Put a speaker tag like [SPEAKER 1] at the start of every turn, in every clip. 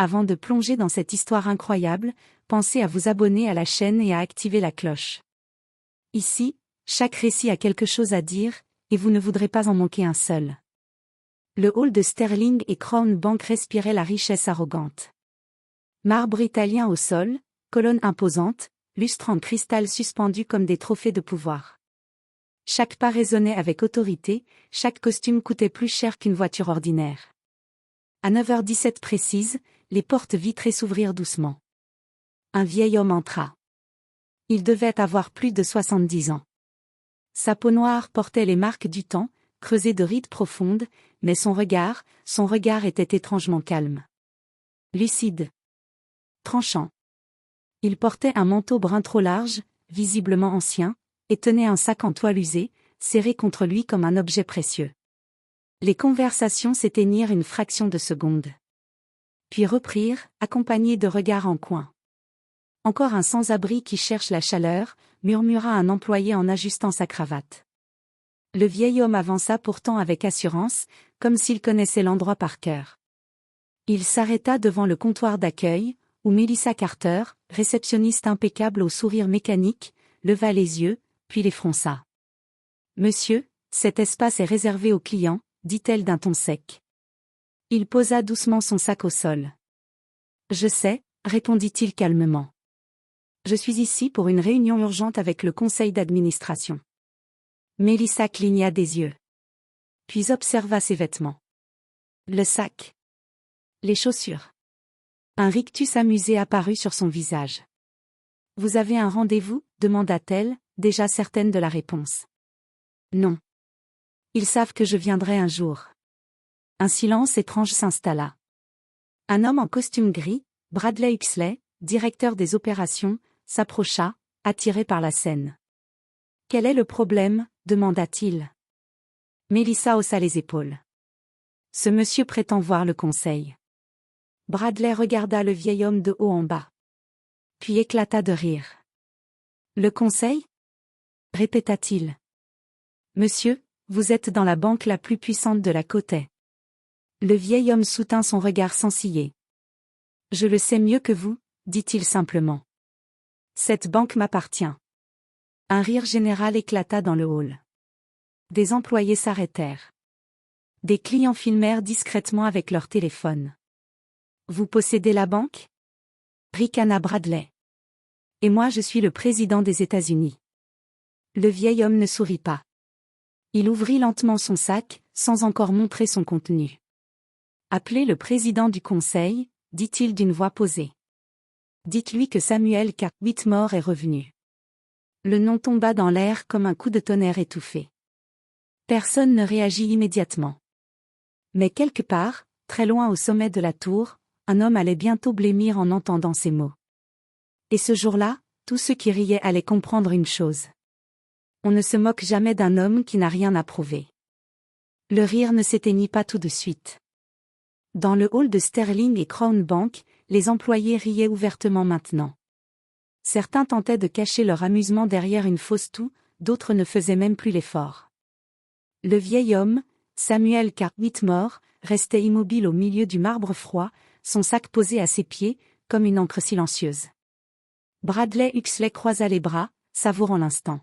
[SPEAKER 1] Avant de plonger dans cette histoire incroyable, pensez à vous abonner à la chaîne et à activer la cloche. Ici, chaque récit a quelque chose à dire, et vous ne voudrez pas en manquer un seul. Le hall de Sterling et Crown Bank respirait la richesse arrogante. Marbre italien au sol, colonnes imposantes, lustres en cristal suspendus comme des trophées de pouvoir. Chaque pas résonnait avec autorité, chaque costume coûtait plus cher qu'une voiture ordinaire. À 9h17 précise, les portes vitrées s'ouvrirent doucement. Un vieil homme entra. Il devait avoir plus de 70 ans. Sa peau noire portait les marques du temps, creusée de rides profondes, mais son regard était étrangement calme. Lucide. Tranchant. Il portait un manteau brun trop large, visiblement ancien, et tenait un sac en toile usée, serré contre lui comme un objet précieux. Les conversations s'éteignirent une fraction de seconde. Puis reprirent, accompagnés de regards en coin. Encore un sans-abri qui cherche la chaleur, murmura un employé en ajustant sa cravate. Le vieil homme avança pourtant avec assurance, comme s'il connaissait l'endroit par cœur. Il s'arrêta devant le comptoir d'accueil, où Melissa Carter, réceptionniste impeccable au sourire mécanique, leva les yeux, puis les fronça. « Monsieur, cet espace est réservé aux clients, » dit-elle d'un ton sec. Il posa doucement son sac au sol. « Je sais, » répondit-il calmement. « Je suis ici pour une réunion urgente avec le conseil d'administration. » Melissa cligna des yeux. Puis observa ses vêtements. Le sac. Les chaussures. Un rictus amusé apparut sur son visage. « Vous avez un rendez-vous » demanda-t-elle, déjà certaine de la réponse. « Non. Ils savent que je viendrai un jour. » Un silence étrange s'installa. Un homme en costume gris, Bradley Huxley, directeur des opérations, s'approcha, attiré par la scène. « Quel est le problème » demanda-t-il. Melissa haussa les épaules. « Ce monsieur prétend voir le conseil. » Bradley regarda le vieil homme de haut en bas. Puis éclata de rire. « Le conseil » répéta-t-il. « Monsieur, vous êtes dans la banque la plus puissante de la côte est. » Le vieil homme soutint son regard sans ciller. « Je le sais mieux que vous, » dit-il simplement. « Cette banque m'appartient. » Un rire général éclata dans le hall. Des employés s'arrêtèrent. Des clients filmèrent discrètement avec leur téléphone. « Vous possédez la banque » ricana Bradley. « Et moi je suis le président des États-Unis. » Le vieil homme ne sourit pas. Il ouvrit lentement son sac, sans encore montrer son contenu. « Appelez le président du conseil » dit-il d'une voix posée. « Dites-lui que Samuel K. Whitmore est revenu. » Le nom tomba dans l'air comme un coup de tonnerre étouffé. Personne ne réagit immédiatement. Mais quelque part, très loin au sommet de la tour, un homme allait bientôt blêmir en entendant ces mots. Et ce jour-là, tous ceux qui riaient allaient comprendre une chose. On ne se moque jamais d'un homme qui n'a rien à prouver. Le rire ne s'éteignit pas tout de suite. Dans le hall de Sterling et Crown Bank, les employés riaient ouvertement maintenant. Certains tentaient de cacher leur amusement derrière une fausse toux, d'autres ne faisaient même plus l'effort. Le vieil homme, Samuel K. Whitmore, restait immobile au milieu du marbre froid, son sac posé à ses pieds, comme une encre silencieuse. Bradley Huxley croisa les bras, savourant l'instant.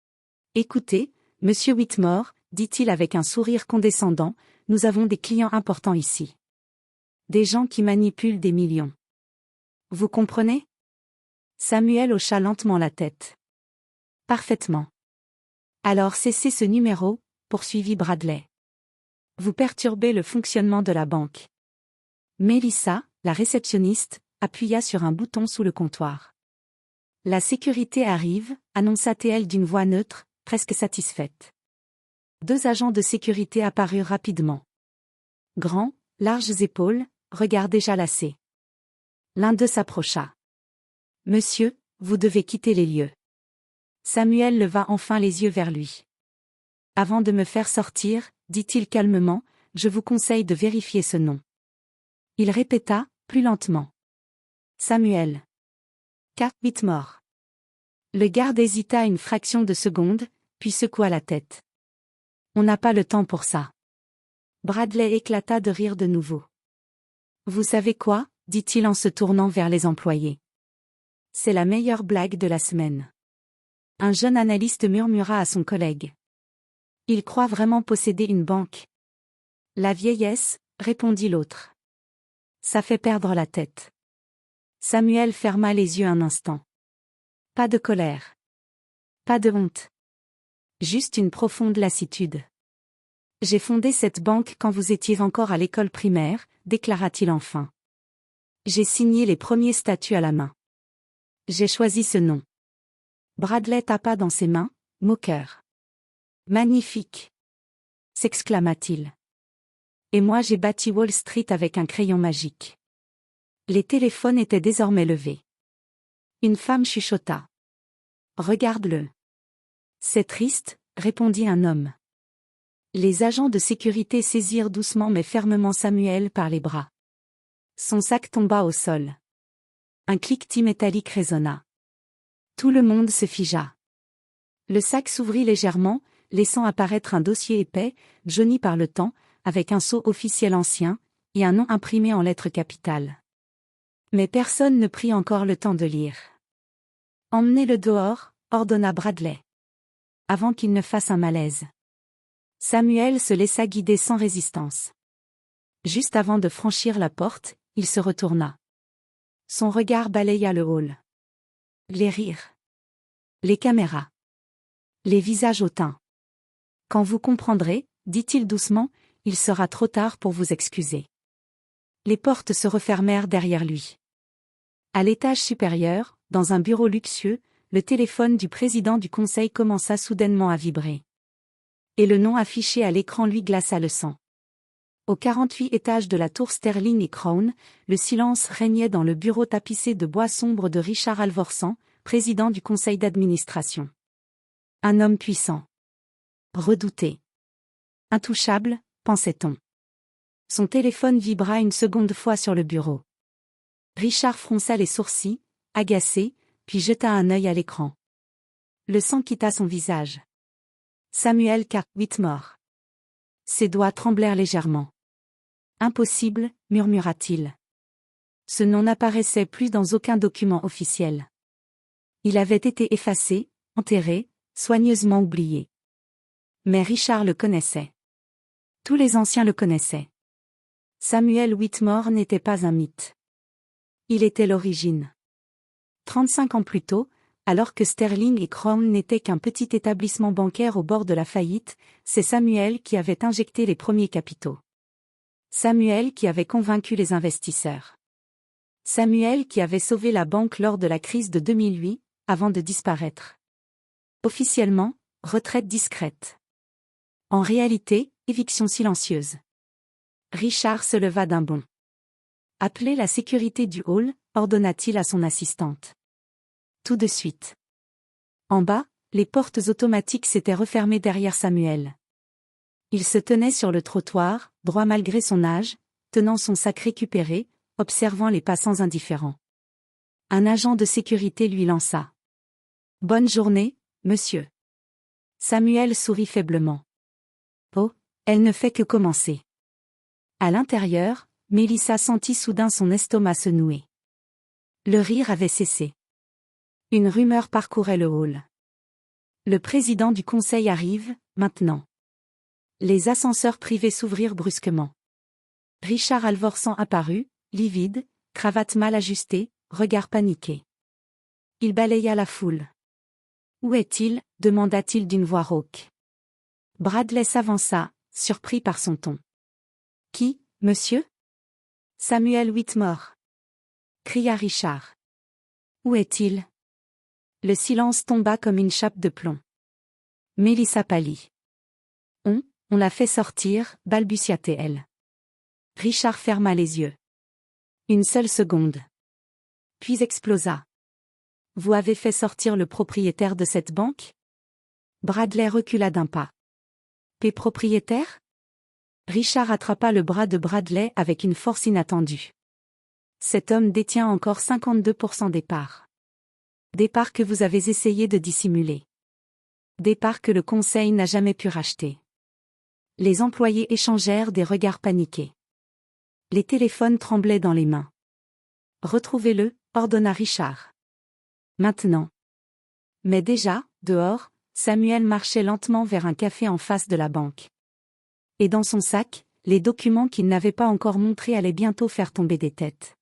[SPEAKER 1] « Écoutez, monsieur Whitmore, » dit-il avec un sourire condescendant, « nous avons des clients importants ici. Des gens qui manipulent des millions. Vous comprenez ?» Samuel hocha lentement la tête. « Parfaitement. »« Alors cessez ce numéro » poursuivit Bradley. « Vous perturbez le fonctionnement de la banque. » Melissa, la réceptionniste, appuya sur un bouton sous le comptoir. « La sécurité arrive » annonça-t-elle d'une voix neutre, presque satisfaite. 2 agents de sécurité apparurent rapidement. Grands, larges épaules, regards déjà lassés. L'un d'eux s'approcha. « Monsieur, vous devez quitter les lieux. » Samuel leva enfin les yeux vers lui. « Avant de me faire sortir, » dit-il calmement, « je vous conseille de vérifier ce nom. » Il répéta, plus lentement. « Samuel K. Whitmore. » Le garde hésita une fraction de seconde, puis secoua la tête. « On n'a pas le temps pour ça. » Bradley éclata de rire de nouveau. « Vous savez quoi, dit-il en se tournant vers les employés. C'est la meilleure blague de la semaine. Un jeune analyste murmura à son collègue. Il croit vraiment posséder une banque. La vieillesse, répondit l'autre. Ça fait perdre la tête. Samuel ferma les yeux un instant. Pas de colère. Pas de honte. Juste une profonde lassitude. J'ai fondé cette banque quand vous étiez encore à l'école primaire, déclara-t-il enfin. J'ai signé les premiers statuts à la main. J'ai choisi ce nom. Bradley tapa dans ses mains, moqueur. Magnifique! S'exclama-t-il. Et moi j'ai bâti Wall Street avec un crayon magique. Les téléphones étaient désormais levés. Une femme chuchota. Regarde-le. C'est triste, répondit un homme. Les agents de sécurité saisirent doucement mais fermement Samuel par les bras. Son sac tomba au sol. Un cliquetis métallique résonna. Tout le monde se figea. Le sac s'ouvrit légèrement, laissant apparaître un dossier épais, jauni par le temps, avec un sceau officiel ancien, et un nom imprimé en lettres capitales. Mais personne ne prit encore le temps de lire. Emmenez-le dehors, ordonna Bradley. Avant qu'il ne fasse un malaise. Samuel se laissa guider sans résistance. Juste avant de franchir la porte, il se retourna. Son regard balaya le hall. Les rires. Les caméras. Les visages hautains. Quand vous comprendrez, dit-il doucement, il sera trop tard pour vous excuser. Les portes se refermèrent derrière lui. À l'étage supérieur, dans un bureau luxueux, le téléphone du président du conseil commença soudainement à vibrer. Et le nom affiché à l'écran lui glaça le sang. Au 48 étage de la tour Sterling et Crown, le silence régnait dans le bureau tapissé de bois sombre de Richard Alvorsan, président du conseil d'administration. Un homme puissant. Redouté. Intouchable, pensait-on. Son téléphone vibra une seconde fois sur le bureau. Richard fronça les sourcils, agacé, puis jeta un œil à l'écran. Le sang quitta son visage. Samuel K. Whitmore. Ses doigts tremblèrent légèrement. Impossible, murmura-t-il. Ce nom n'apparaissait plus dans aucun document officiel. Il avait été effacé, enterré, soigneusement oublié. Mais Richard le connaissait. Tous les anciens le connaissaient. Samuel Whitmore n'était pas un mythe. Il était l'origine. 35 ans plus tôt, alors que Sterling et Crown n'étaient qu'un petit établissement bancaire au bord de la faillite, c'est Samuel qui avait injecté les premiers capitaux. Samuel qui avait convaincu les investisseurs. Samuel qui avait sauvé la banque lors de la crise de 2008, avant de disparaître. Officiellement, retraite discrète. En réalité, éviction silencieuse. Richard se leva d'un bond. Appelez la sécurité du hall, ordonna-t-il à son assistante. Tout de suite. En bas, les portes automatiques s'étaient refermées derrière Samuel. Il se tenait sur le trottoir, droit malgré son âge, tenant son sac récupéré, observant les passants indifférents. Un agent de sécurité lui lança. « Bonne journée, monsieur. » Samuel sourit faiblement. Oh, elle ne fait que commencer. À l'intérieur, Mélissa sentit soudain son estomac se nouer. Le rire avait cessé. Une rumeur parcourait le hall. Le président du conseil arrive, maintenant. Les ascenseurs privés s'ouvrirent brusquement. Richard Alvorsan apparut, livide, cravate mal ajustée, regard paniqué. Il balaya la foule. « Où est-il » demanda-t-il d'une voix rauque. Bradley s'avança, surpris par son ton. « Qui, monsieur ?»« Samuel Whitmore. » cria Richard. « Où est-il » Le silence tomba comme une chape de plomb. Mélissa pâlit. On l'a fait sortir, balbutia-t-elle. Richard ferma les yeux. Une seule seconde. Puis explosa. Vous avez fait sortir le propriétaire de cette banque ? Bradley recula d'un pas. Propriétaire ? Richard attrapa le bras de Bradley avec une force inattendue. Cet homme détient encore 52% des parts. Des parts que vous avez essayé de dissimuler. Des parts que le conseil n'a jamais pu racheter. Les employés échangèrent des regards paniqués. Les téléphones tremblaient dans les mains. Retrouvez-le, ordonna Richard. Maintenant. Mais déjà, dehors, Samuel marchait lentement vers un café en face de la banque. Et dans son sac, les documents qu'il n'avait pas encore montrés allaient bientôt faire tomber des têtes.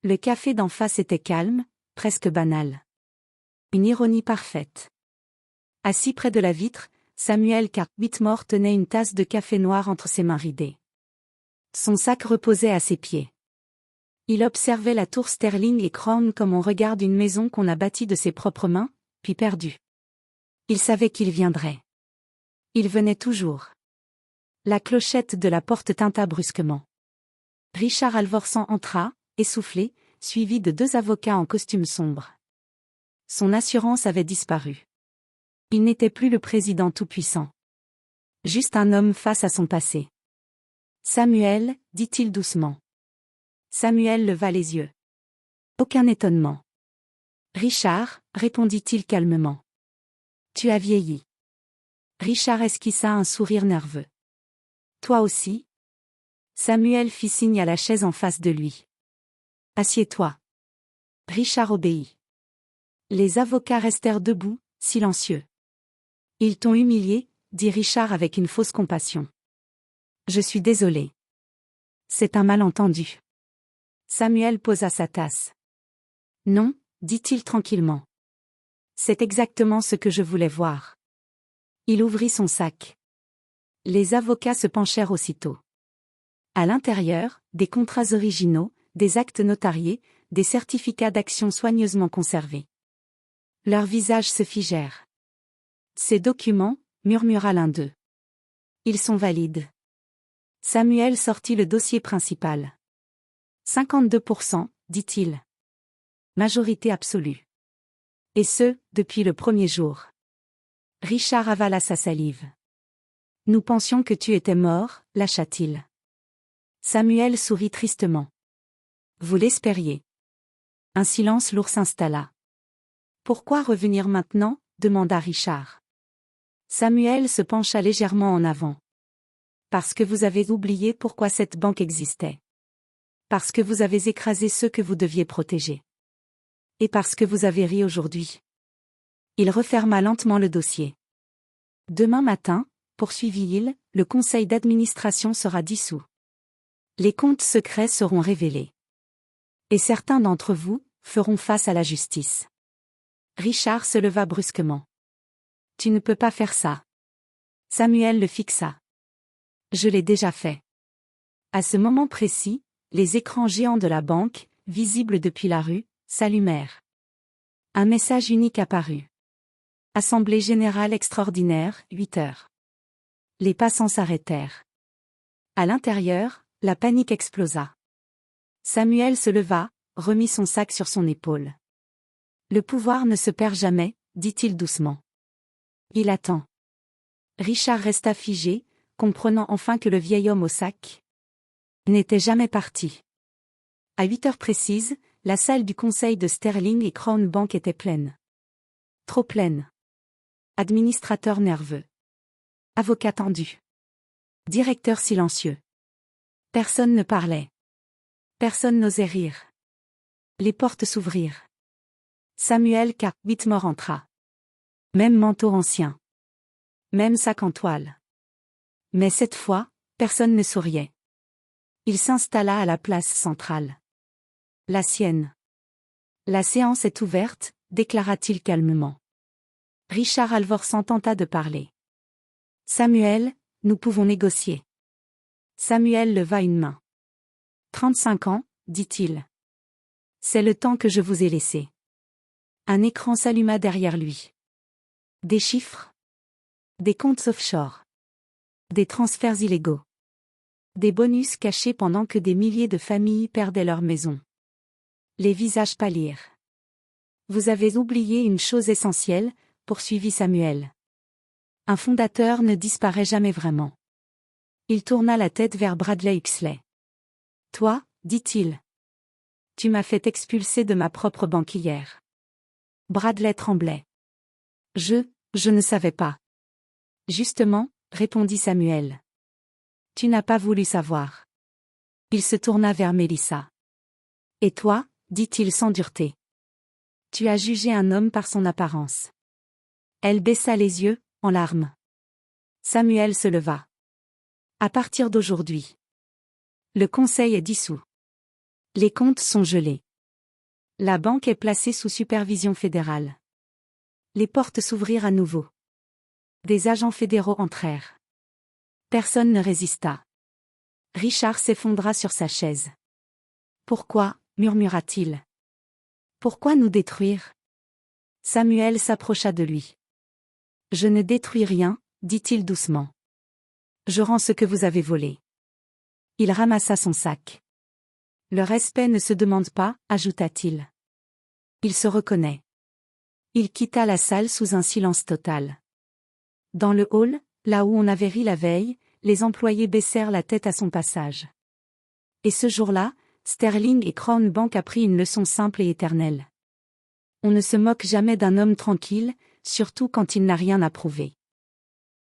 [SPEAKER 1] Le café d'en face était calme, presque banal. Une ironie parfaite. Assis près de la vitre, Samuel Carp Whitmore tenait une tasse de café noir entre ses mains ridées. Son sac reposait à ses pieds. Il observait la tour Sterling et Crown comme on regarde une maison qu'on a bâtie de ses propres mains, puis perdue. Il savait qu'il viendrait. Il venait toujours. La clochette de la porte tinta brusquement. Richard Alvorsan entra, essoufflé, suivi de 2 avocats en costume sombre. Son assurance avait disparu. Il n'était plus le président tout-puissant. Juste un homme face à son passé. Samuel, dit-il doucement. Samuel leva les yeux. Aucun étonnement. Richard, répondit-il calmement. Tu as vieilli. Richard esquissa un sourire nerveux. Toi aussi? Samuel fit signe à la chaise en face de lui. Assieds-toi. Richard obéit. Les avocats restèrent debout, silencieux. Ils t'ont humilié, dit Richard avec une fausse compassion. Je suis désolé. C'est un malentendu. Samuel posa sa tasse. Non, dit-il tranquillement. C'est exactement ce que je voulais voir. Il ouvrit son sac. Les avocats se penchèrent aussitôt. À l'intérieur, des contrats originaux, des actes notariés, des certificats d'action soigneusement conservés. Leurs visages se figèrent. Ces documents, murmura l'un d'eux. Ils sont valides. Samuel sortit le dossier principal. 52%, dit-il. Majorité absolue. Et ce, depuis le premier jour. Richard avala sa salive. Nous pensions que tu étais mort, lâcha-t-il. Samuel sourit tristement. Vous l'espériez. Un silence lourd s'installa. Pourquoi revenir maintenant? Demanda Richard. Samuel se pencha légèrement en avant. Parce que vous avez oublié pourquoi cette banque existait. Parce que vous avez écrasé ceux que vous deviez protéger. Et parce que vous avez ri aujourd'hui. Il referma lentement le dossier. Demain matin, poursuivit-il, le conseil d'administration sera dissous. Les comptes secrets seront révélés. Et certains d'entre vous feront face à la justice. Richard se leva brusquement. Tu ne peux pas faire ça. Samuel le fixa. Je l'ai déjà fait. À ce moment précis, les écrans géants de la banque, visibles depuis la rue, s'allumèrent. Un message unique apparut. Assemblée générale extraordinaire, 8 heures. Les passants s'arrêtèrent. À l'intérieur, la panique explosa. Samuel se leva, remit son sac sur son épaule. Le pouvoir ne se perd jamais, dit-il doucement. Il attend. Richard resta figé, comprenant enfin que le vieil homme au sac n'était jamais parti. À 8 heures précises, la salle du conseil de Sterling et Crown Bank était pleine. Trop pleine. Administrateur nerveux. Avocat tendu. Directeur silencieux. Personne ne parlait. Personne n'osait rire. Les portes s'ouvrirent. Samuel Carp Whitmore entra. Même manteau ancien. Même sac en toile. Mais cette fois, personne ne souriait. Il s'installa à la place centrale. La sienne. La séance est ouverte, déclara-t-il calmement. Richard Alvorsan tenta de parler. Samuel, nous pouvons négocier. Samuel leva une main. 35 ans, dit-il. C'est le temps que je vous ai laissé. Un écran s'alluma derrière lui. Des chiffres. Des comptes offshore. Des transferts illégaux. Des bonus cachés pendant que des milliers de familles perdaient leur maison. Les visages pâlirent. Vous avez oublié une chose essentielle, poursuivit Samuel. Un fondateur ne disparaît jamais vraiment. Il tourna la tête vers Bradley Huxley. Toi, dit-il. Tu m'as fait expulser de ma propre banque hier. Bradley tremblait. Je ne savais pas. Justement, répondit Samuel. Tu n'as pas voulu savoir. Il se tourna vers Mélissa. Et toi, dit-il sans dureté. Tu as jugé un homme par son apparence. Elle baissa les yeux, en larmes. Samuel se leva. À partir d'aujourd'hui. Le conseil est dissous. Les comptes sont gelés. La banque est placée sous supervision fédérale. Les portes s'ouvrirent à nouveau. Des agents fédéraux entrèrent. Personne ne résista. Richard s'effondra sur sa chaise. Pourquoi, murmura-t-il. Pourquoi nous détruire? Samuel s'approcha de lui. Je ne détruis rien, dit-il doucement. Je rends ce que vous avez volé. Il ramassa son sac. Le respect ne se demande pas, ajouta-t-il. Il se reconnaît. Il quitta la salle sous un silence total. Dans le hall, là où on avait ri la veille, les employés baissèrent la tête à son passage. Et ce jour-là, Sterling et Crown Bank apprit une leçon simple et éternelle. On ne se moque jamais d'un homme tranquille, surtout quand il n'a rien à prouver.